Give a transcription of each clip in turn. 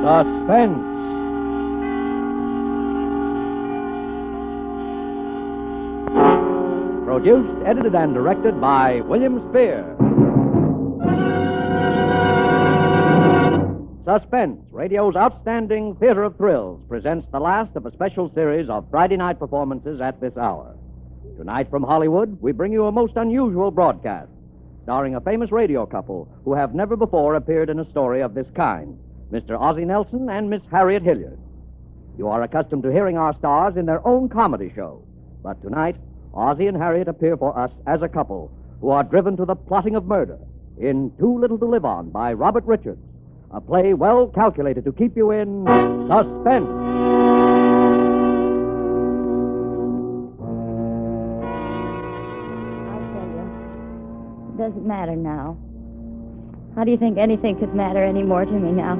Suspense. Produced, edited, and directed by William Spear. Suspense, radio's outstanding theater of thrills, presents the last of a special series of Friday night performances at this hour. Tonight from Hollywood, we bring you a most unusual broadcast, starring a famous radio couple who have never before appeared in a story of this kind, Mr. Ozzie Nelson and Miss Harriet Hilliard. You are accustomed to hearing our stars in their own comedy show, but tonight, Ozzie and Harriet appear for us as a couple who are driven to the plotting of murder in Too Little to Live On by Robert Richards, a play well calculated to keep you in suspense. I'll tell you, it doesn't matter now. How do you think anything could matter anymore to me now?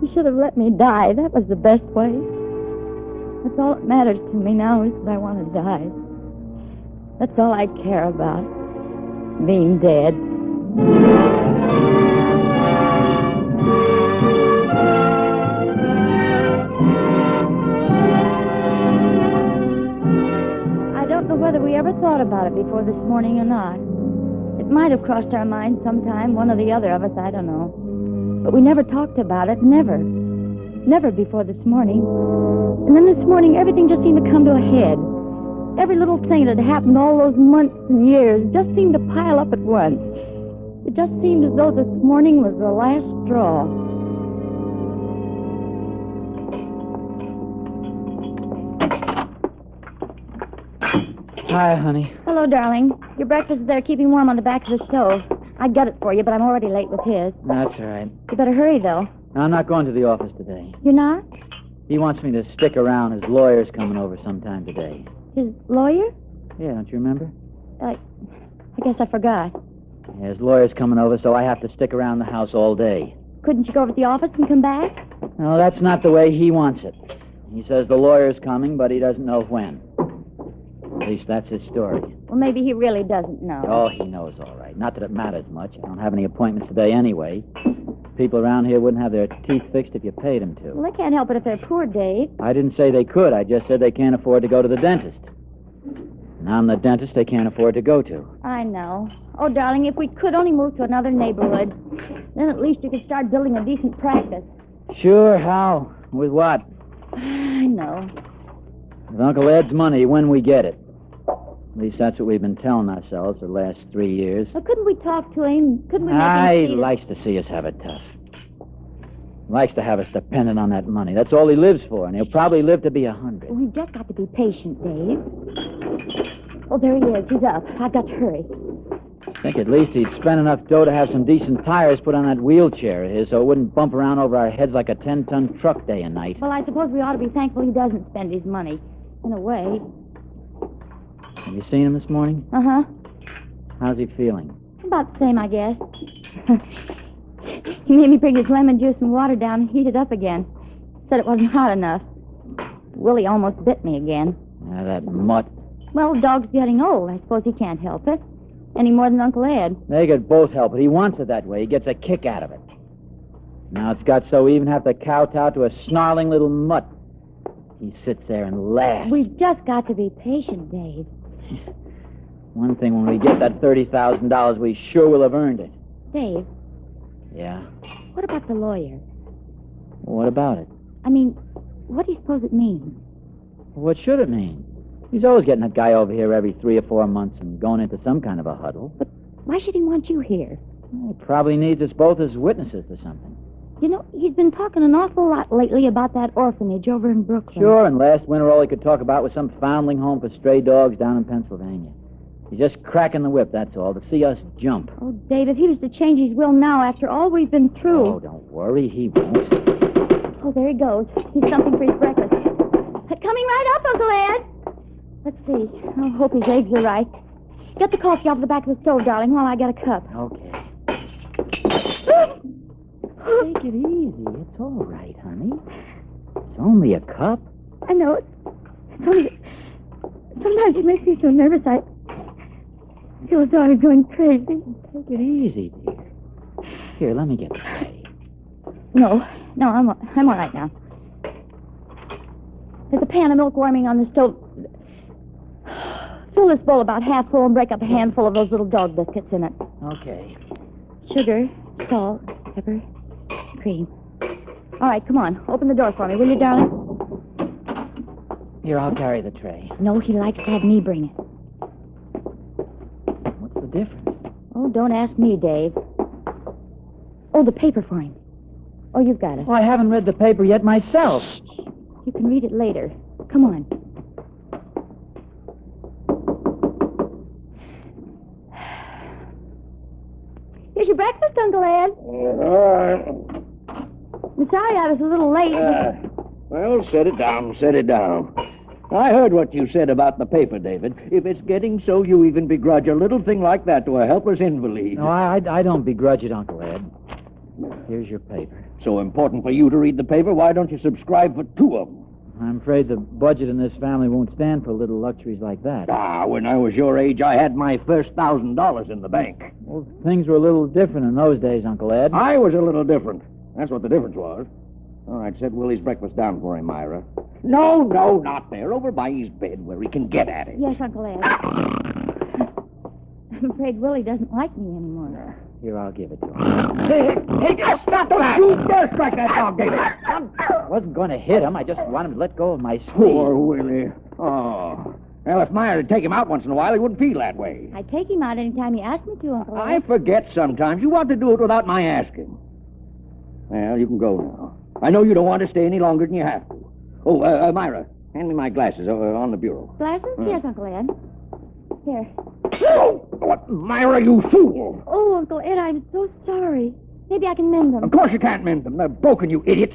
You should have let me die. That was the best way. That's all that matters to me now is that I want to die. That's all I care about, being dead. I don't know whether we ever thought about it before this morning or not. It might have crossed our minds sometime, one or the other of us, I don't know. But we never talked about it, never. Never before this morning. And then this morning, everything just seemed to come to a head. Every little thing that had happened all those months and years just seemed to pile up at once. It just seemed as though this morning was the last straw. Hi, honey. Hello, darling. Your breakfast is there keeping warm on the back of the stove. I got it for you, but I'm already late with his. That's all right. You better hurry, though. I'm not going to the office today. You're not? He wants me to stick around. His lawyer's coming over sometime today. His lawyer? Yeah, don't you remember? I guess I forgot. Yeah, his lawyer's coming over, so I have to stick around the house all day. Couldn't you go over to the office and come back? No, that's not the way he wants it. He says the lawyer's coming, but he doesn't know when. At least that's his story. Well, maybe he really doesn't know. Oh, he knows all right. Not that it matters much. I don't have any appointments today anyway. People around here wouldn't have their teeth fixed if you paid them to. Well, they can't help it if they're poor, Dave. I didn't say they could. I just said they can't afford to go to the dentist. And I'm the dentist they can't afford to go to. I know. Oh, darling, if we could only move to another neighborhood, then at least you could start building a decent practice. Sure, how? With what? I know. With Uncle Ed's money when we get it. At least that's what we've been telling ourselves the last 3 years. Well, couldn't we talk to him? Couldn't we make him see likes to see us have it tough. Likes to have us dependent on that money. That's all he lives for, and he'll probably live to be 100. We've just got to be patient, Dave. Oh, there he is. He's up. I've got to hurry. I think at least he'd spend enough dough to have some decent tires put on that wheelchair of his so it wouldn't bump around over our heads like a 10-ton truck day and night. Well, I suppose we ought to be thankful he doesn't spend his money. In a way. Have you seen him this morning? Uh-huh. How's he feeling? About the same, I guess. He made me bring his lemon juice and water down and heat it up again. Said it wasn't hot enough. Willie almost bit me again. That mutt. Well, the dog's getting old. I suppose he can't help it. Any more than Uncle Ed. They could both help it. He wants it that way. He gets a kick out of it. Now it's got so we even have to kowtow to a snarling little mutt. He sits there and laughs. We've just got to be patient, Dave. One thing, when we get that $30,000, we sure will have earned it. Dave. Yeah? What about the lawyer? What about it? I mean, what do you suppose it means? What should it mean? He's always getting that guy over here every 3 or 4 months and going into some kind of a huddle. But why should he want you here? Well, he probably needs us both as witnesses to something. You know, he's been talking an awful lot lately about that orphanage over in Brooklyn. Sure, and last winter all he could talk about was some foundling home for stray dogs down in Pennsylvania. He's just cracking the whip, that's all, to see us jump. Oh, Dave, if he was to change his will now after all we've been through... Oh, don't worry, he won't. Oh, there he goes. He's something for his breakfast. Coming right up, Uncle Ed. Let's see. I hope his eggs are right. Get the coffee off the back of the stove, darling, while I get a cup. Okay. Take it easy. It's all right, honey. It's only a cup. I know. It's only... Sometimes it makes me so nervous, I feel as though I was going crazy. Take it easy, dear. Here, let me get the tea. No, I'm all right now. There's a pan of milk warming on the stove. Fill this bowl about half full and break up a handful of those little dog biscuits in it. Okay. Sugar, salt, pepper, cream. All right, come on. Open the door for me, will you, darling? Here, I'll carry the tray. No, he likes to have me bring it. What's the difference? Oh, don't ask me, Dave. Oh, the paper for him. Oh, you've got it. Oh, I haven't read the paper yet myself. You can read it later. Come on. Here's your breakfast, Uncle Ed. I'm sorry I was a little late. Well, set it down. I heard what you said about the paper, David. If it's getting so you even begrudge a little thing like that to a helpless invalid. No, I don't begrudge it, Uncle Ed. Here's your paper. So important for you to read the paper, why don't you subscribe for 2 of them? I'm afraid the budget in this family won't stand for little luxuries like that. When I was your age, I had my first $1,000 in the bank. Well, things were a little different in those days, Uncle Ed. I was a little different. That's what the difference was. All right, set Willie's breakfast down for him, Myra. No, not there. Over by his bed where he can get at it. Yes, Uncle Ed. I'm afraid Willie doesn't like me anymore. Here, I'll give it to him. Hey, stop that! You dare strike that dog, David! I wasn't going to hit him. I just wanted him to let go of my sleeve. Poor Willie. Oh. Well, if Myra would take him out once in a while, he wouldn't feel that way. I take him out any time you ask me to, Uncle Ed. I forget sometimes. You want to do it without my asking. Well, you can go now. I know you don't want to stay any longer than you have to. Oh, Myra, hand me my glasses on the bureau. Glasses? Yes, Uncle Ed. Here. Oh, what, Myra, you fool! Oh, Uncle Ed, I'm so sorry. Maybe I can mend them. Of course you can't mend them. They're broken, you idiot.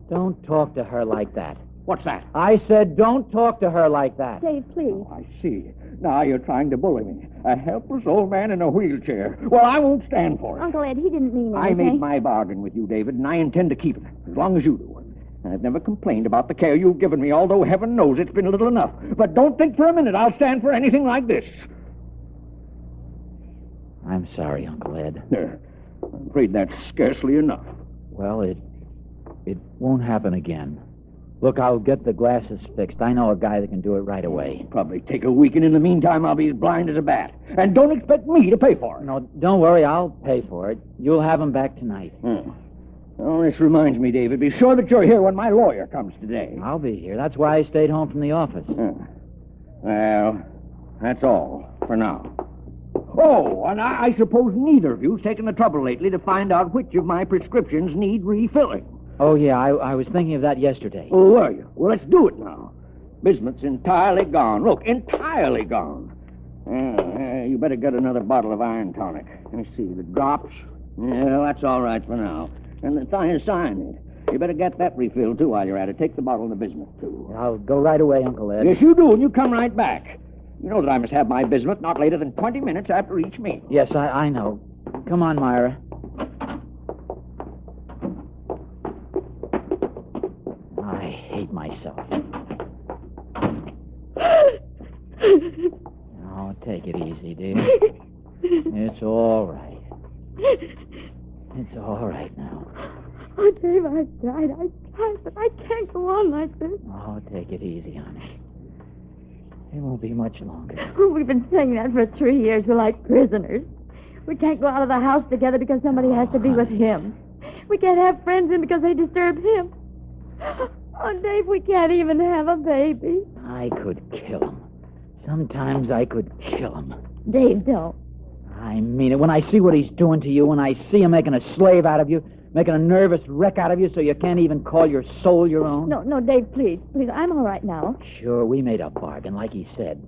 Don't talk to her like that. What's that? I said don't talk to her like that. Dave, please. Oh, I see. Now you're trying to bully me. A helpless old man in a wheelchair. Well, I won't stand for it. Uncle Ed, he didn't mean anything. I made my bargain with you, David, and I intend to keep it, as long as you do. I've never complained about the care you've given me, although heaven knows it's been little enough. But don't think for a minute I'll stand for anything like this. I'm sorry, Uncle Ed. I'm afraid that's scarcely enough. Well, it won't happen again. Look, I'll get the glasses fixed. I know a guy that can do it right away. Probably take a week, and in the meantime, I'll be as blind as a bat. And don't expect me to pay for it. No, don't worry. I'll pay for it. You'll have them back tonight. Oh, this reminds me, David. Be sure that you're here when my lawyer comes today. I'll be here. That's why I stayed home from the office. Well, that's all for now. Oh, and I suppose neither of you's taken the trouble lately to find out which of my prescriptions need refilling. Oh, yeah, I was thinking of that yesterday. Oh, were you? Well, let's do it now. Bismuth's entirely gone. Look, entirely gone. You better get another bottle of iron tonic. Let me see, the drops. Yeah, that's all right for now. And the thiocyanate. You better get that refilled, too, while you're at it. Take the bottle of the bismuth, too. I'll go right away, Uncle Ed. Yes, you do, and you come right back. You know that I must have my bismuth not later than 20 minutes after each meal. Yes, I know. Come on, Myra. I hate myself. Oh, take it easy, dear. It's all right. It's all right now. Oh, Dave, I've tried, but I can't go on like this. Oh, take it easy, honey. It won't be much longer. Oh, we've been saying that for 3 years. We're like prisoners. We can't go out of the house together because somebody has to be with him. We can't have friends in because they disturb him. Oh, Dave, we can't even have a baby. I could kill him. Sometimes I could kill him. Dave, don't. I mean it. When I see what he's doing to you, when I see him making a slave out of you, making a nervous wreck out of you so you can't even call your soul your own. No, Dave, please. Please, I'm all right now. Sure, we made a bargain, like he said.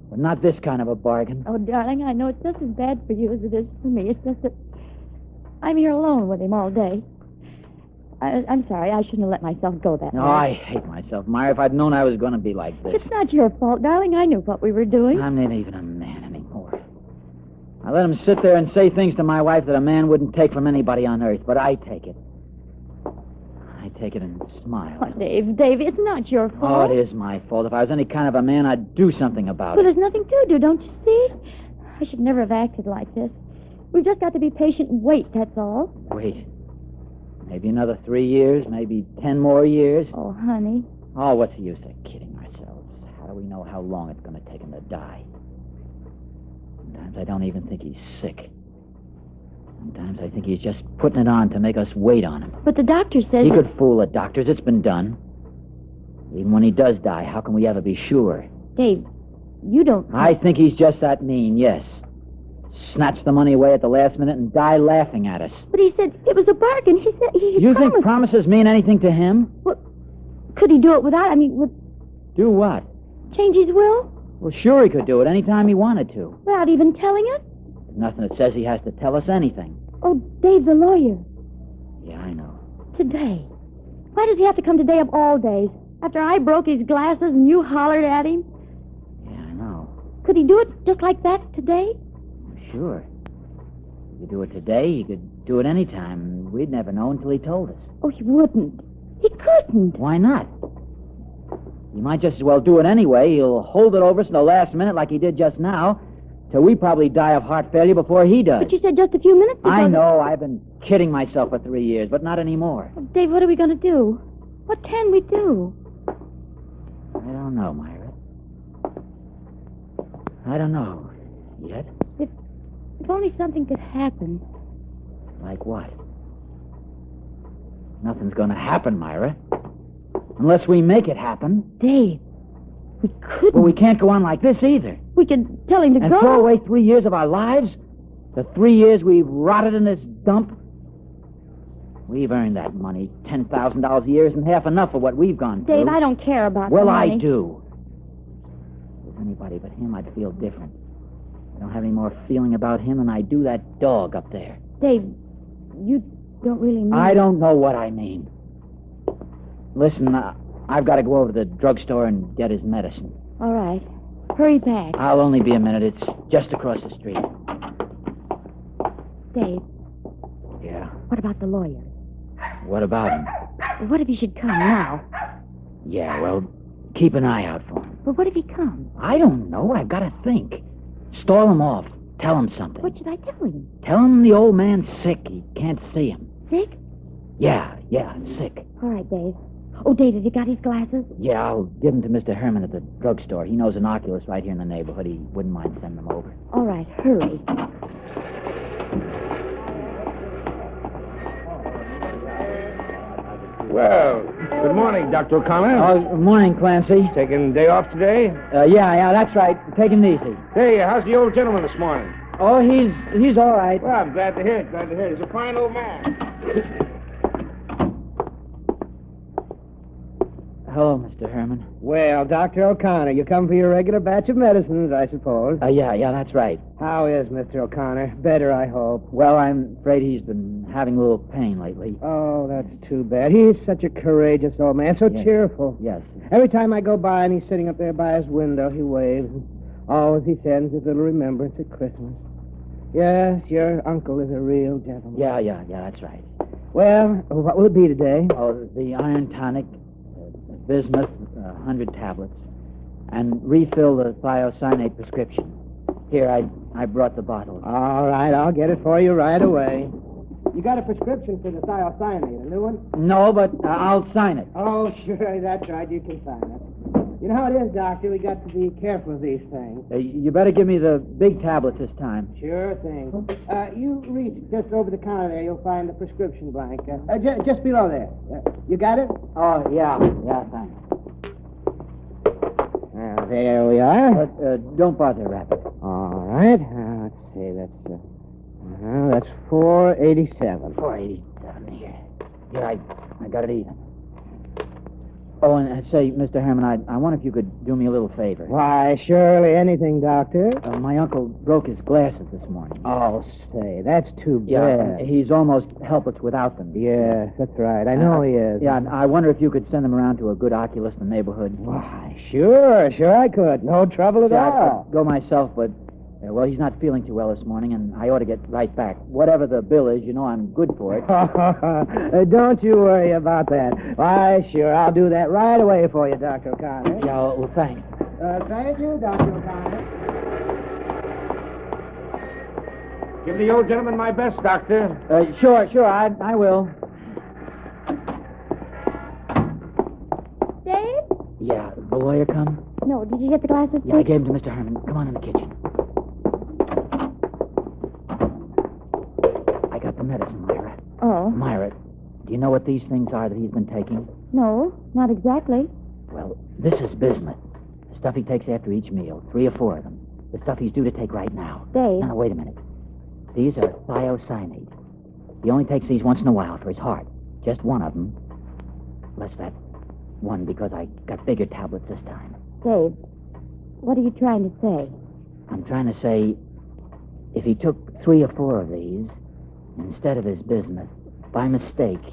But not this kind of a bargain. Oh, darling, I know it's just as bad for you as it is for me. It's just that I'm here alone with him all day. I'm sorry. I shouldn't have let myself go that way. No, I hate myself, Myra. If I'd known I was going to be like this. It's not your fault, darling. I knew what we were doing. I'm not even a man anymore. I let him sit there and say things to my wife that a man wouldn't take from anybody on earth, but I take it. I take it and smile. Oh, Dave, it's not your Oh, fault. it is my fault. If I was any kind of a man, I'd do something about Well, it. there's nothing to do, don't you see? I should never have acted like this. We've just got to be patient and wait, that's all. Wait. Maybe another 3 years, maybe 10 more years. Oh, honey. Oh, what's the use of kidding ourselves? How do we know how long it's going to take him to die? Sometimes I don't even think he's sick. Sometimes I think he's just putting it on to make us wait on him. But the doctor says... He could fool the doctors. It's been done. Even when he does die, how can we ever be sure? Dave, you don't... I think he's just that mean, yes. Snatch the money away at the last minute and die laughing at us. But he said it was a bargain. He said he You promised... think promises mean anything to him? Well, could he do it without... would Do what? change his will? Well, sure he could do it any time he wanted to. Without even telling us? There's nothing that says he has to tell us anything. Oh, Dave, the lawyer. Yeah, I know. Today. Why does he have to come today of all days? After I broke his glasses and you hollered at him? Yeah, I know. Could he do it just like that today? Sure. He could do it today. He could do it any time. We'd never know until he told us. Oh, he wouldn't. He couldn't. Why not? He might just as well do it anyway. He'll hold it over us in the last minute like he did just now, till we probably die of heart failure before he does. But you said just a few minutes ago... I know. I've been kidding myself for 3 years, but not anymore. Oh, Dave, what are we going to do? What can we do? I don't know, Myra. I don't know yet. If only something could happen. Like what? Nothing's going to happen, Myra. Unless we make it happen. Dave, we couldn't. But we can't go on like this either. We could tell him to And go. throw away 3 years of our lives? The 3 years we've rotted in this dump? We've earned that money. $10,000 a year isn't half enough for what we've gone through. Dave, I don't care about Well, the money. I do. If anybody but him, I'd feel different. I don't have any more feeling about him than I do that dog up there. Dave, you don't really mean... I don't know what I mean. Listen, I've got to go over to the drugstore and get his medicine. All right. Hurry back. I'll only be a minute. It's just across the street. Dave, Yeah? what about the lawyer? What about him? What if he should come now? Yeah, well, keep an eye out for him. Well, what if he comes? I don't know. I've got to think. Stall him off. Tell him something. What should I tell him? Tell him the old man's sick. He can't see him. Sick? Yeah, sick. All right, Dave. Oh, Dave, have you got his glasses? Yeah, I'll give him to Mr. Herman at the drugstore. He knows an oculist right here in the neighborhood. He wouldn't mind sending them over. All right, hurry. Well, good morning, Dr. O'Connor. Oh, good morning, Clancy. Taking day off today? Yeah, that's right. Take it easy. Hey, how's the old gentleman this morning? Oh, he's all right. Well, I'm glad to hear it. He's a fine old man. Hello, Mr. Herman. Well, Dr. O'Connor, you come for your regular batch of medicines, I suppose. Yeah, that's right. How is Mr. O'Connor? Better, I hope. Well, I'm afraid he's been having a little pain lately. Oh, that's too bad. He's such a courageous old man, so Yes. cheerful. Yes. Every time I go by and he's sitting up there by his window, he waves. Always he sends his little remembrance at Christmas. Yes, your uncle is a real gentleman. Yeah, that's right. Well, what will it be today? Oh, the iron tonic, bismuth, 100 tablets, and refill the thiocyanate prescription. Here, I brought the bottle. All right, I'll get it for you right away. You got a prescription for the thiocyanate, a new one? No, but I'll sign it. Oh, sure, that's right. You can sign it. You know how it is, Doctor. We got to be careful of these things. You better give me the big tablets this time. Sure thing. You reach just over the counter there. You'll find the prescription blank. Just below there. You got it? Oh, yeah, thanks. There we are. But don't bother wrapping. All right. Let's see. That's $4.87. 487 here. Here, I got it even. Oh, and say, Mr. Herman, I wonder if you could do me a little favor. Why, surely anything, Doctor. My uncle broke his glasses this morning. Oh, say, that's too bad. Yeah, he's almost helpless without them. Yes, that's right. I know he is. Yeah, and I wonder if you could send them around to a good oculist in the neighborhood. Why, sure I could. No trouble at Yeah, all. I'd go myself, but, well, he's not feeling too well this morning, and I ought to get right back. Whatever the bill is, you know I'm good for it. Don't you worry about that. Why, sure, I'll do that right away for you, Dr. O'Connor. Yeah, well, thanks. Thank you, Dr. O'Connor. Give the old gentleman my best, Doctor. Sure, I will. lawyer come? No, did you get the glasses Yeah, I fixed? gave them to Mr. Herman. Come on in the kitchen. I got the medicine, Myra. Oh, Myra, do you know what these things are that he's been taking? no, not exactly. Well, this is bismuth. The stuff he takes after each meal. 3 or 4 of them. The stuff he's due to take right now. Dave. No, wait a minute. These are thiocyanate. He only takes these once in a while for his heart. Just one of them. Less that one because I got bigger tablets this time. Dave, what are you trying to say? I'm trying to say, if he took 3 or 4 of these, instead of his bismuth, by mistake,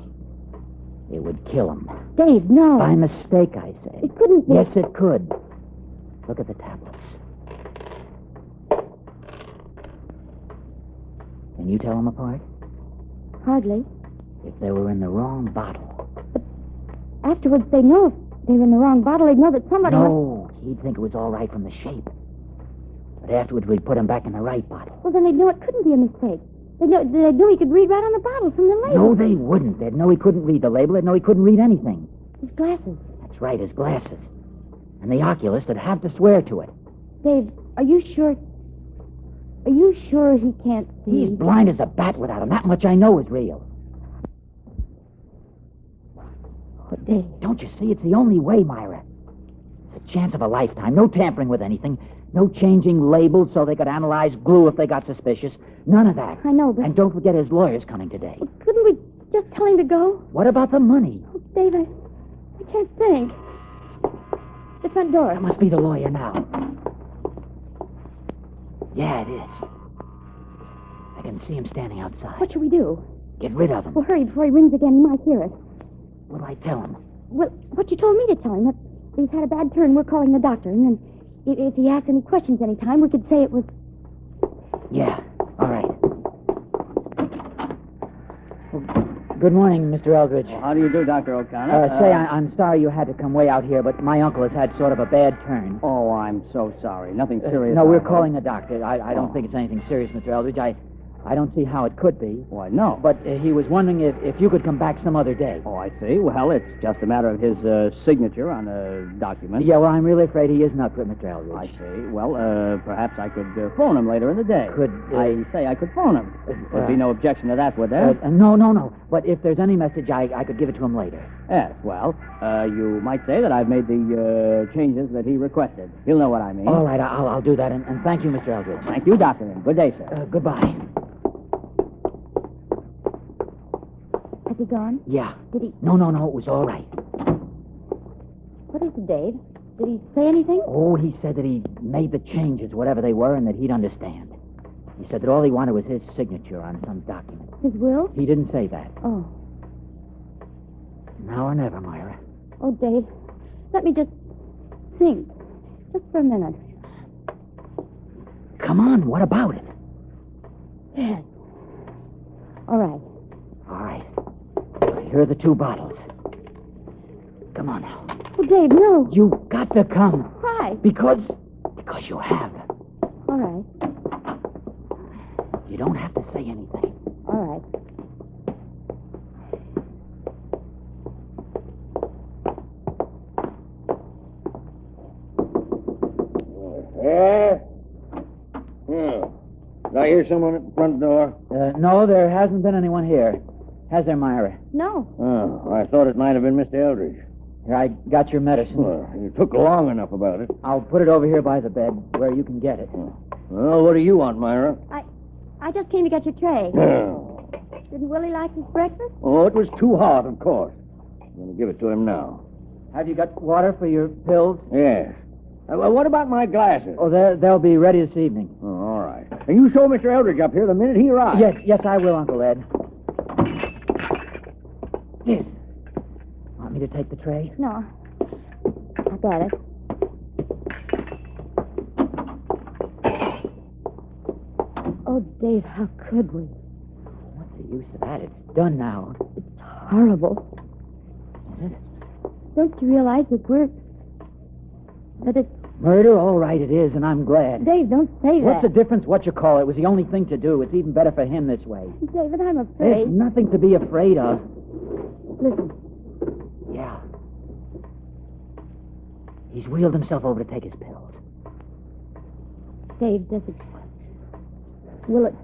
it would kill him. Dave, no. By mistake, I say. It couldn't be. Yes, it could. Look at the tablets. Can you tell them apart? Hardly. If they were in the wrong bottle. Afterwards, they'd know if they were in the wrong bottle. They'd know that somebody... No, he'd think it was all right from the shape. But afterwards, we'd put them back in the right bottle. Well, then they'd know it couldn't be a mistake. They'd know he could read right on the bottle from the label. No, they wouldn't. They'd know he couldn't read the label. They'd know he couldn't read anything. His glasses. That's right, his glasses. And the oculist would have to swear to it. Dave, are you sure... Are you sure he can't see? He's blind as a bat without him. That much I know is real. Oh, Dave. Don't you see? It's the only way, Myra. It's a chance of a lifetime. No tampering with anything. No changing labels so they could analyze glue if they got suspicious. None of that. I know, but... And don't forget his lawyer's coming today. Well, couldn't we just tell him to go? What about the money? Oh, Dave, I can't think. The front door. That must be the lawyer now. Yeah, it is. I can see him standing outside. What should we do? Get rid of him. Well, hurry before he rings again. He might hear us. What do I tell him? Well, what you told me to tell him, that he's had a bad turn. We're calling the doctor. And then if he asks any questions any time, we could say it was... Yeah, all right. Good morning, Mr. Eldridge. How do you do, Dr. O'Connor? I'm sorry you had to come way out here, but my uncle has had sort of a bad turn. Oh, I'm so sorry. Nothing serious. No, we're I hope. calling the doctor. I don't think it's anything serious, Mr. Eldridge. I don't see how it could be. Why, no. But he was wondering if you could come back some other day. Oh, I see. Well, it's just a matter of his signature on a document. Yeah, well, I'm really afraid he isn't up to it, Mr. Eldridge. I see. Well, perhaps I could phone him later in the day. I say I could phone him. There'd be no objection to that, would there? No. But if there's any message, I could give it to him later. Yes, well, you might say that I've made the changes that he requested. He'll know what I mean. All right, I'll do that, and thank you, Mr. Eldridge. Thank you, Doctor. And good day, sir. Goodbye. Has he gone? Yeah. Did he... No, it was all right. What is it, Dave? Did he say anything? Oh, he said that he made the changes, whatever they were, and that he'd understand. He said that all he wanted was his signature on some document. His will? He didn't say that. Oh. Now or never, Myra. Oh, Dave, let me just think. Just for a minute. Come on, what about it? Yes. All right. All right. Here are the 2 bottles. Come on now. Oh, Dave, no. You've got to come. Why? Because you have. All right. You don't have to say anything. All right. Yeah? Did I hear someone at the front door? No, there hasn't been anyone here. Has there, Myra? No. Oh, I thought it might have been Mr. Eldridge. Here, I got your medicine. Well, you took long enough about it. I'll put it over here by the bed where you can get it. Well, what do you want, Myra? I just came to get your tray. Oh, Didn't Willie like his breakfast? it was too hot, of course. I'm going to give it to him now. Have you got water for your pills? Yes. Well, what about my glasses? Oh, they'll be ready this evening. Oh, all right. And you show Mr. Eldridge up here the minute he arrives. Yes, I will, Uncle Ed. Yes. Want me to take the tray? No. I got it. Oh, Dave, how could we? What's the use of that? It's done now. It's horrible. Is it? Don't you realize that it's... Murder? All right, it is, and I'm glad. Dave, don't say What's the that. difference what you call it? It was the only thing to do. It's even better for him this way. David, I'm There's afraid. nothing to be afraid of. Listen. Yeah. He's wheeled himself over to take his pills. Dave, will it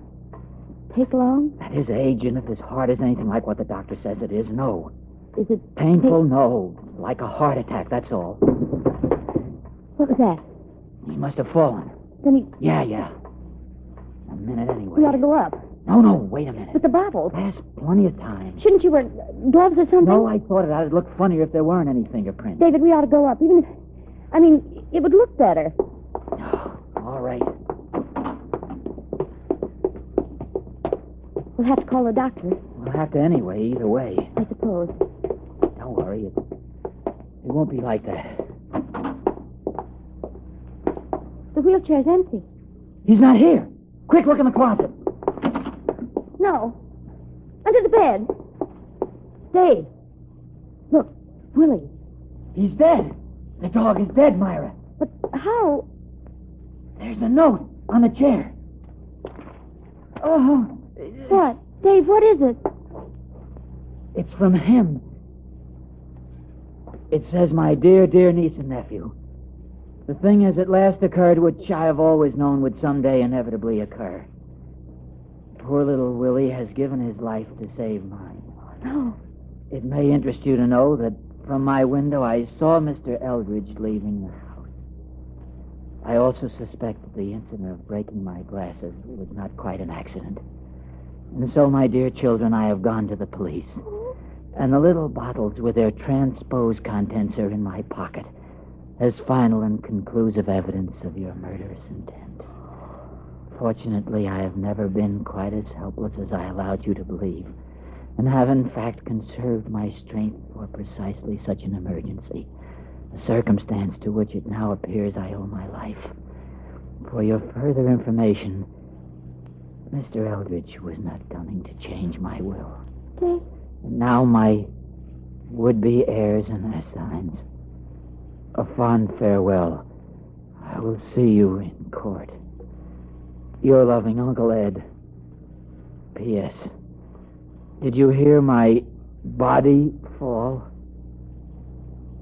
take long? At his age, and if his heart is anything like what the doctor says it is, no. Is it Painful? No. Like a heart attack, that's all. What was that? He must have fallen. Then he... Yeah. A minute anyway. We ought to go up. No, wait a minute. With the bottles. There's plenty of time. Shouldn't you wear gloves or something? No, I thought it would look funnier if there weren't any fingerprints. David, we ought to go up. Even if... I mean, it would look better. Oh, all right. We'll have to call the doctor. We'll have to anyway, either way. I suppose. Don't worry. It won't be like that. The wheelchair's empty. He's not here. Quick, look in the closet. No. Under the bed. Dave. Look, Willie. He's dead. The dog is dead, Myra. But how? There's a note on the chair. Oh. What? Dave, what is it? It's from him. It says, my dear, dear niece and nephew. The thing has at last occurred which I have always known would someday inevitably occur. Poor little Willie has given his life to save mine. No. It may interest you to know that from my window I saw Mr. Eldridge leaving the house. I also suspect that the incident of breaking my glasses was not quite an accident. And so, my dear children, I have gone to the police. And the little bottles with their transposed contents are in my pocket as final and conclusive evidence of your murderous intent. Fortunately, I have never been quite as helpless as I allowed you to believe, and have in fact conserved my strength for precisely such an emergency, a circumstance to which it now appears I owe my life. For your further information, Mr. Eldridge was not coming to change my will. Dave. And now my would-be heirs and assigns. A fond farewell. I will see you in court. Your loving Uncle Ed. P.S. Did you hear my body fall?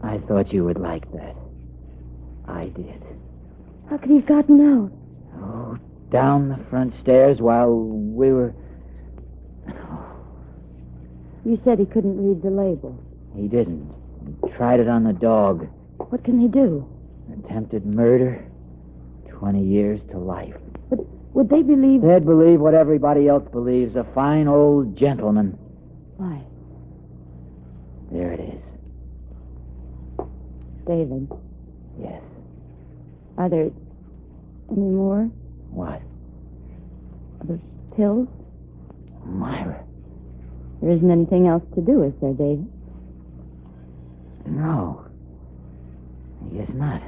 I thought you would like that. I did. How could he have gotten out? Oh, down the front stairs while we were... You said he couldn't read the label. He didn't. He tried it on the dog. What can he do? Attempted murder, 20 years to life. But would they believe... They'd believe what everybody else believes, a fine old gentleman. Why? There it is. David, Yes. are there any more What? of the pills? Myra. There isn't anything else to do, is there, David? No. I guess not.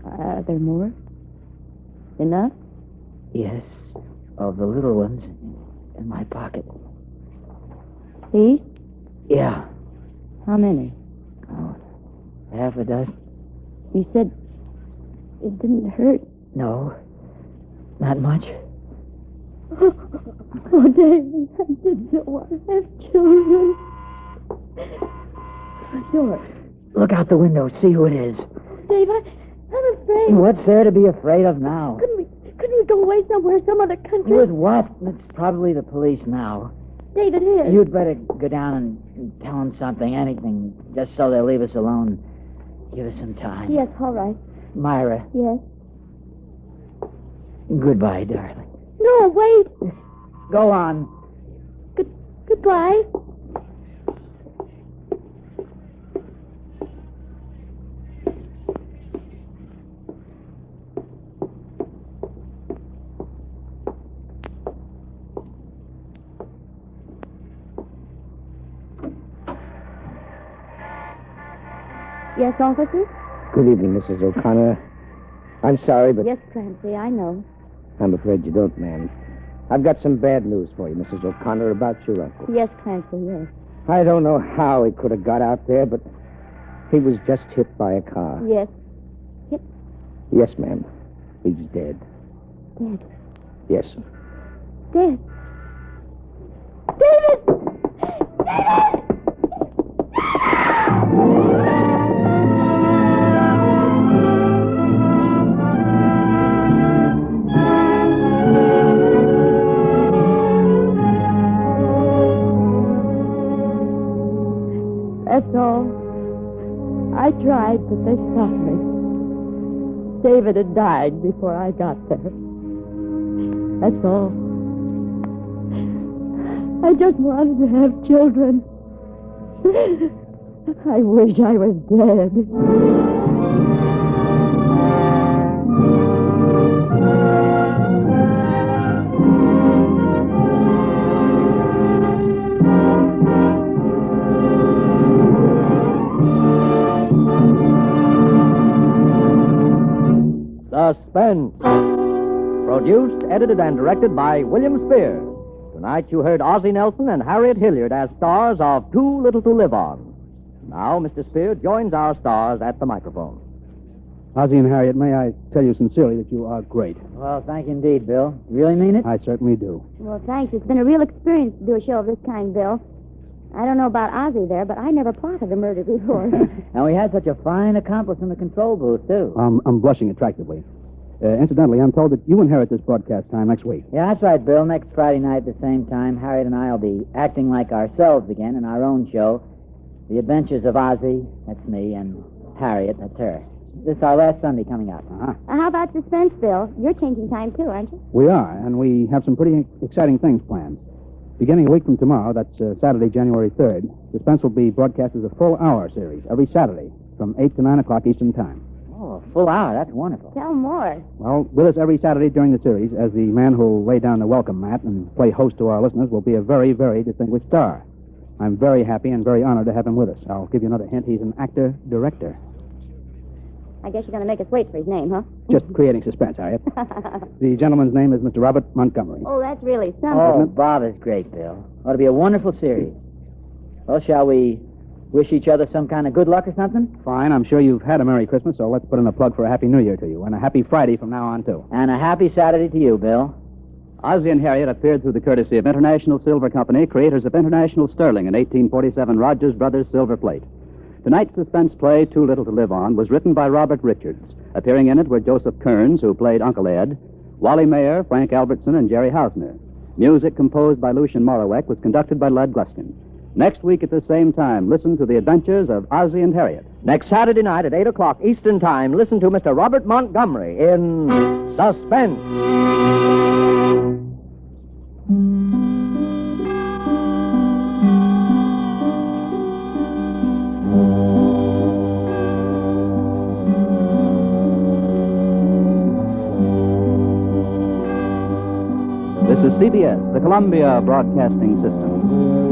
Are there more? Enough? Yes, of the little ones in my pocket. These? Yeah. How many? Oh, half a dozen. You said it didn't hurt. No, not much. Oh, David, I just don't want to have children. Front door. Look out the window, see who it is. Dave, I'm afraid. What's there to be afraid of now? Couldn't we go away somewhere, some other country? With what? It's probably the police now. David, here. You'd better go down and tell them something, anything, just so they'll leave us alone. Give us some time. Yes, all right. Myra, Yes. goodbye, darling. No, wait. Go on. Goodbye. Yes, officer? Good evening, Mrs. O'Connor. I'm sorry, but Yes, Clancy, I know. I'm afraid you don't, ma'am. I've got some bad news for you, Mrs. O'Connor, about your uncle. Yes, Clancy, yes. I don't know how he could have got out there, but he was just hit by a car. Yes. Yes, ma'am. He's dead. Dead. Yes. Dead. David! David! but they stopped me. David had died before I got there. That's all. I just wanted to have children. I wish I was dead. Suspense. Produced, edited, and directed by William Spears. Tonight you heard Ozzie Nelson and Harriet Hilliard as stars of Too Little to Live On. Now Mr. Spears joins our stars at the microphone. Ozzie and Harriet, may I tell you sincerely that you are great. Well, thank you indeed, Bill. You really mean it? I certainly do. Well, thanks. It's been a real experience to do a show of this kind, Bill. I don't know about Ozzie there, but I never plotted a murder before. And we had such a fine accomplice in the control booth, too. I'm blushing attractively. Incidentally, I'm told that you inherit this broadcast time next week. Yeah, that's right, Bill. Next Friday night at the same time, Harriet and I will be acting like ourselves again in our own show. The Adventures of Ozzie, that's me, and Harriet, that's her. This is our last Sunday coming up. Uh-huh. How about Suspense, Bill? You're changing time, too, aren't you? We are, and we have some pretty exciting things planned. Beginning a week from tomorrow, that's Saturday, January 3rd, Suspense will be broadcast as a full-hour series every Saturday from 8 to 9 o'clock Eastern Time. Oh, a full hour. That's wonderful. Tell more. Well, with us every Saturday during the series, as the man who'll lay down the welcome mat and play host to our listeners, will be a very, very distinguished star. I'm very happy and very honored to have him with us. I'll give you another hint. He's an actor-director. I guess you're going to make us wait for his name, huh? Just creating suspense, Harriet. The gentleman's name is Mr. Robert Montgomery. Oh, that's really something. Oh, Bob is great, Bill. Ought to be a wonderful series. Well, shall we wish each other some kind of good luck or something? Fine. I'm sure you've had a Merry Christmas, so let's put in a plug for a Happy New Year to you, and a Happy Friday from now on, too. And a happy Saturday to you, Bill. Ozzie and Harriet appeared through the courtesy of International Silver Company, creators of International Sterling and 1847 Rogers Brothers Silver Plate. Tonight's suspense play, Too Little to Live On, was written by Robert Richards. Appearing in it were Joseph Kearns, who played Uncle Ed, Wally Mayer, Frank Albertson, and Jerry Hausner. Music composed by Lucien Moraweck was conducted by Lud Gluskin. Next week at the same time, listen to the adventures of Ozzie and Harriet. Next Saturday night at 8 o'clock Eastern Time, listen to Mr. Robert Montgomery in Suspense. This is CBS, the Columbia Broadcasting System.